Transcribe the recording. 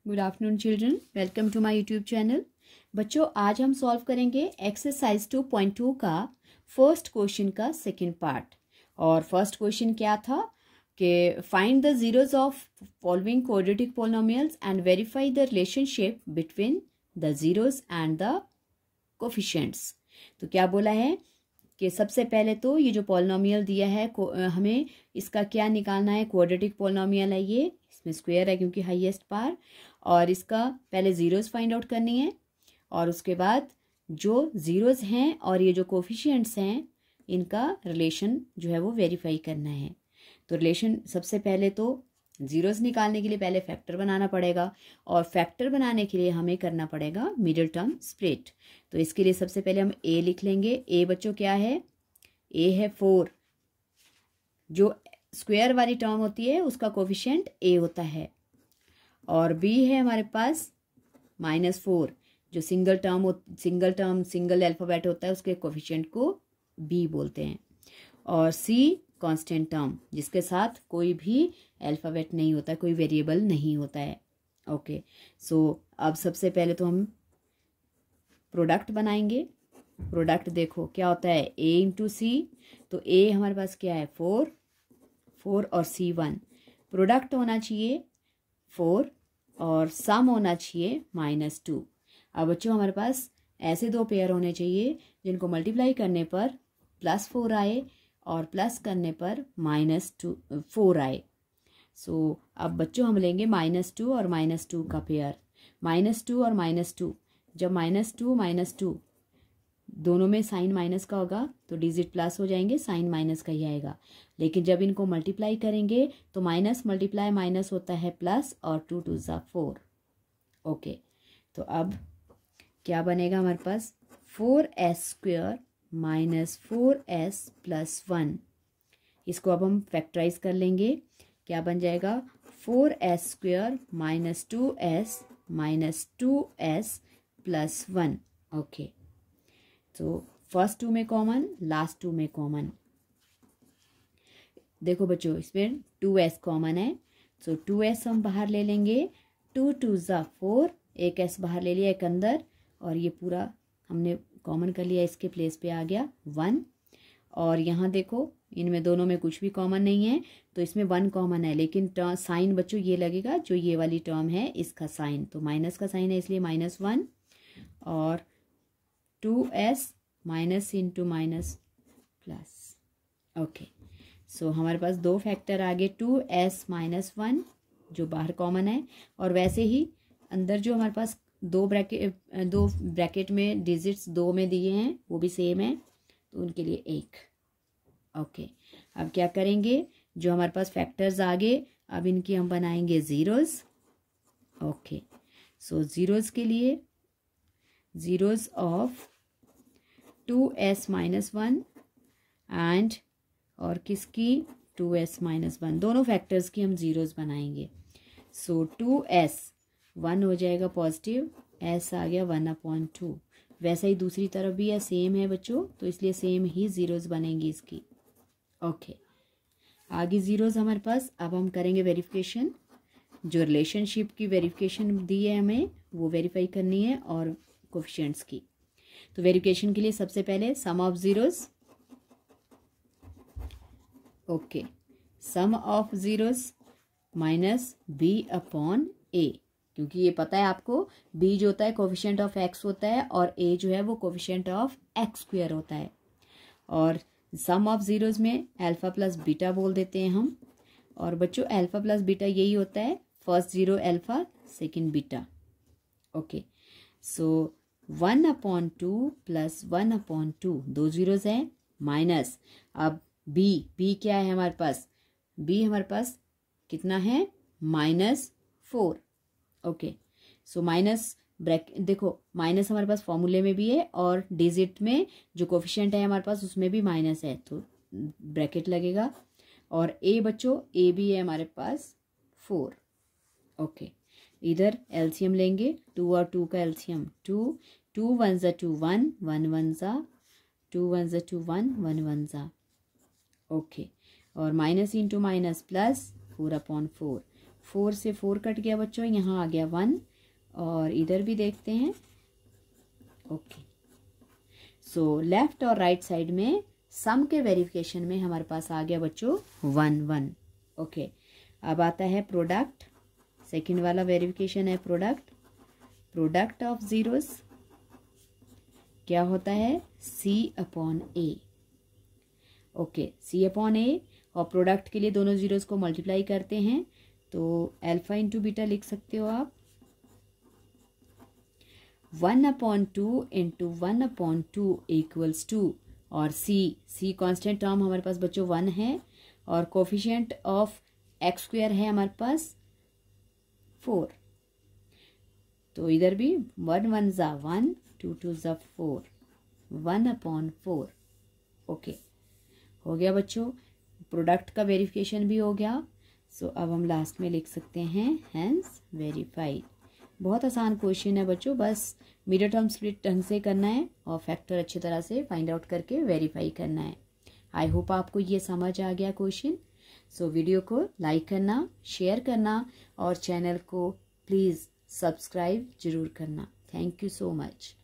Good afternoon children, welcome to my YouTube channel. बच्चों, आज हम सॉल्व करेंगे एक्सरसाइज 2.2 का फर्स्ट क्वेश्चन का सेकंड पार्ट। और फर्स्ट क्वेश्चन क्या था कि find the zeros of following quadratic polynomials and verify the relationship between the zeros and the coefficients. तो क्या बोला है कि सबसे पहले तो ये जो पॉलिनोमियल दिया है हमें इसका क्या निकालना है। क्वाड्रेटिक पॉलिनोमियल है ये, इसमें स्क्वायर है क्योंकि हाईएस्ट पार, और इसका पहले जीरोस फाइंड आउट करनी है और उसके बाद जो जीरोस हैं और ये जो कोफिशिएंट्स हैं इनका रिलेशन जो है वो वेरीफाई करना है। तो रिलेशन सबसे पहले तो जीरोस निकालने के लिए पहले फैक्टर बनाना पड़ेगा, और फैक्टर बनाने के लिए हमें करना पड़ेगा मिडिल टर्म स्प्लिट। तो इसके लिए सबसे पहले हम ए लिख लेंगे। ए बच्चों क्या है? ए है 4। जो स्क्वायर वाली टर्म होती है उसका कोफिशिएंट ए होता है। और बी है हमारे पास -4। जो सिंगल अल्फाबेट होता है उसके कोफिशिएंट को बी बोलते हैं। और सी कांस्टेंट टर्म, जिसके साथ कोई भी अल्फाबेट नहीं होता, कोई वेरिएबल नहीं होता है। ओके, सो अब सबसे पहले तो हम प्रोडक्ट बनाएंगे। प्रोडक्ट देखो क्या होता है, ए इंटू सी। तो ए हमारे पास क्या है 4 और सी 1। प्रोडक्ट होना चाहिए 4 और सम होना चाहिए -2। अब बच्चों हमारे पास ऐसे दो पेयर होने चाहिए जिनको मल्टीप्लाई करने पर +4 आए और प्लस करने पर -4 आए। सो अब बच्चों हम लेंगे -2 और -2 का पेयर। -2 और -2, जब -2 दोनों में साइन माइनस का होगा तो डिजिट प्लस हो जाएंगे, साइन माइनस का ही आएगा। लेकिन जब इनको मल्टीप्लाई करेंगे तो माइनस मल्टीप्लाई माइनस होता है प्लस, और 2 2 ज़ा 4। ओके, तो अब क्या बनेगा हमारे पास 4s² -4s + 1। इसको अब हम फैक्टराइज कर लेंगे। क्या बन जाएगा 4s² -2s 2s + 1। ओके, तो फर्स्ट 2 में कॉमन, लास्ट 2 में कॉमन। देखो बच्चों इसमें 2s कॉमन है, तो 2s हम बाहर ले लेंगे। 2 2 ज़ा 4, एक s बाहर ले लिया, एक अंदर, और ये पूरा हमने कॉमन कर लिया, इसके प्लेस पे आ गया 1। और यहाँ देखो इनमें दोनों में कुछ भी कॉमन नहीं है, तो इसमें 1 कॉमन है, लेकिन साइन बच्चों ये लगेगा जो ये वाली टर्म है इसका साइन, तो माइनस का साइन है इसलिए -1। और 2s minus into minus plus. Okay, so हमारे पास दो फैक्टर आ गए, 2s -1 जो बाहर कॉमन है, और वैसे ही अंदर जो हमारे पास दो ब्रैकेट में डिजिट्स 2 में दिए हैं वो भी सेम है, तो उनके लिए 1। ओके, अब क्या करेंगे, जो हमारे पास फैक्टर्स आ गए अब इनकी हम बनाएंगे जीरोस। ओके, सो जीरोस के लिए जीरोस ऑफ 2s -1 एंड और किसकी 2s -1, दोनों फैक्टर्स की हम जीरोस बनाएंगे। सो 2s 1 हो जाएगा पॉजिटिव, s आ गया 1/2। वैसा ही दूसरी तरफ भी है, सेम है बच्चों, तो इसलिए सेम ही जीरोस बनेंगी इसकी। ओके, आगे जीरोस हमारे पास। अब हम करेंगे वेरिफिकेशन। जो रिलेशनशिप की वेरिफिकेशन दी है हमें वो वेरीफाई करनी है, और कोफिशिएंट्स की। तो वेरिफिकेशन के लिए सबसे पहले sum of zeros. Okay, sum of zeros -b/a, क्योंकि ये पता है आपको b जो होता है कोफिशिएंट ऑफ x होता है, और a जो है वो कोफिशिएंट ऑफ x² होता है। और सम ऑफ जीरोस में अल्फा प्लस बीटा बोल देते हैं हम। और बच्चों अल्फा प्लस बीटा यही होता है, first zero alpha second beta. Okay, so 1/2 + 1/2, दो जीरोस हैं, माइनस। अब b क्या है हमारे पास, b हमारे पास कितना है -4। ओके, सो माइनस ब्रैकेट देखो, माइनस हमारे पास फॉर्मूले में भी है और डिजिट में जो कोफिशिएंट है हमारे पास उसमें भी माइनस है, तो ब्रैकेट लगेगा। और a बच्चों a भी है हमारे पास 4। ओके, इधर एलसीएम लेंगे, 2 और 2 का एलसीएम 2 2 1 ज़ा 2 1 1 1 ज़ा 2 1 ज़ा 2 1 1 1 ज़ा। ओके, और माइनस इंटू माइनस प्लस 4/4। 4 से 4 कट गया बच्चों, यहाँ आ गया 1 और इधर भी देखते हैं। ओके, सो लेफ्ट और राइट साइड में सम के वेरिफिकेशन में हमारे पास आ गया बच्चों 1 1। ओके, अब आता है प्रोडक्ट। सेकंड वाला वेरिफिकेशन है प्रोडक्ट ऑफ जीरोस क्या होता है, C/A। ओके, C/A और प्रोडक्ट के लिए दोनों जीरोस को मल्टीप्लाई करते हैं तो अल्फा इंटू बीटा लिख सकते हो आप। 1/2 इंटू 1/2 इक्वल्स टू, और C कांस्टेंट टर्म हमारे पास बच्चों 1 है और कोफिशिएंट ऑफ x स्क्वायर है हमारे पास 4, तो इधर भी 1 1 ज़ा 1, 2 2 ज़ा 4, 1/4। ओके, हो गया बच्चों, प्रोडक्ट का वेरिफिकेशन भी हो गया। सो अब हम लास्ट में लिख सकते हैं हेंस वेरीफाइड। बहुत आसान क्वेश्चन है बच्चों, बस मिडिल टर्म स्प्लिट ढंग से करना है और फैक्टर अच्छी तरह से फाइंड आउट करके वेरीफाई करना है। आई होप आपको ये समझ आ गया क्वेश्चन। सो वीडियो को लाइक करना, शेयर करना और चैनल को प्लीज़ सब्सक्राइब जरूर करना। Thank you so much.